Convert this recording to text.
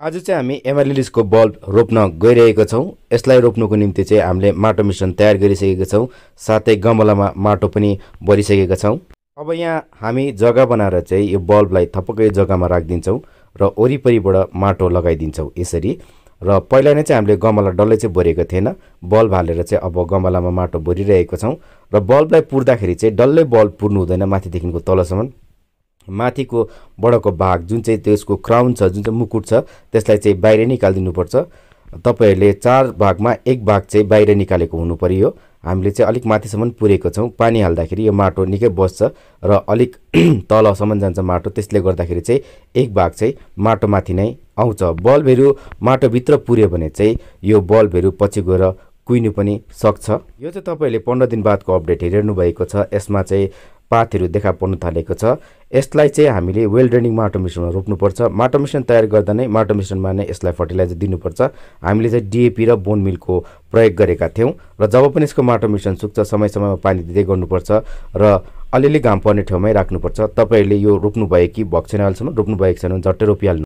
आज चाहिँ हामी एमालिलिसको बल्ब रोप्न गइरहेका छौँ। यसलाई रोप्नुको निम्ति चाहिँ हामीले माटो मिश्रण तयार गरिसकेका छौँ, साथै गमलामा माटो पनि भरिसकेका छौँ। अब यहाँ हामी जग्गा बनाएर चाहिँ यो बल्बलाई थपक्कै जग्गामा राखिदिन्छौँ र वरिपरिबाट माटो लगाइदिन्छौँ यसरी। र पहिला नै चाहिँ हामीले गमला डल्लै चाहिँ भरेको थिएन, बल्ब हालेर चाहिँ अब गमलामा माटो भरिरहेको छौँ। र बल्बलाई पुर्दाखेरि चाहिँ डल्लै बल्ब पुर्नु हुँदैन, माथिदेखिको तलसम्म। माथिको बडको भाग जुन चाहिँ त्यसको क्राउन छ, जुन चाहिँ मुकुट छ, त्यसलाई चाहिँ बाहिर निकालिदिनुपर्छ। तपाईहरूले 4 भागमा 1 भाग चाहिँ बाहिर निकालेको हुनु पर्यो। हामीले चाहिँ अलिक माथिसम्म पुरेको छौँ। पानी हाल्दाखेरि यो माटो निकै बस्छ र अलिक तलसम्म जान्छ माटो, त्यसले गर्दाखेरि चाहिँ 1 भाग चाहिँ माटोमाथि नै आउँछ। बल्बहरू माटोभित्र पुर्यो भने चाहिँ यो बल्बहरू पछि गएर कुहिनु पनि सक्छ। यो चाहिँ तपाईँहरूले 15 दिन बादको अपडेट हेरिरहनु भएको छ। यसमा चाहिँ पातहरू देखा पर्न थालेको छ। यसलाई चाहिँ हामीले वेल ड्रेनिङ माटो मिश्रणमा रोप्नुपर्छ। माटो मिश्रण तयार गर्दा नै माटो मिश्रणमा नै यसलाई फर्टिलाइजर दिनुपर्छ। हामीले चाहिँ डिएपी र बोन मिलको प्रयोग गरेका थियौँ र जब पनि यसको माटो मिश्रण सुक्छ समय समयमा पानी दिँदै गर्नुपर्छ र अलिअलि घाम पर्ने ठाउँमै राख्नुपर्छ। तपाईँहरूले यो रोप्नु भयो कि भएको छैन, अहिलेसम्म रोप्नु भएको छैन भने झट्टै रोपिहाल्नु।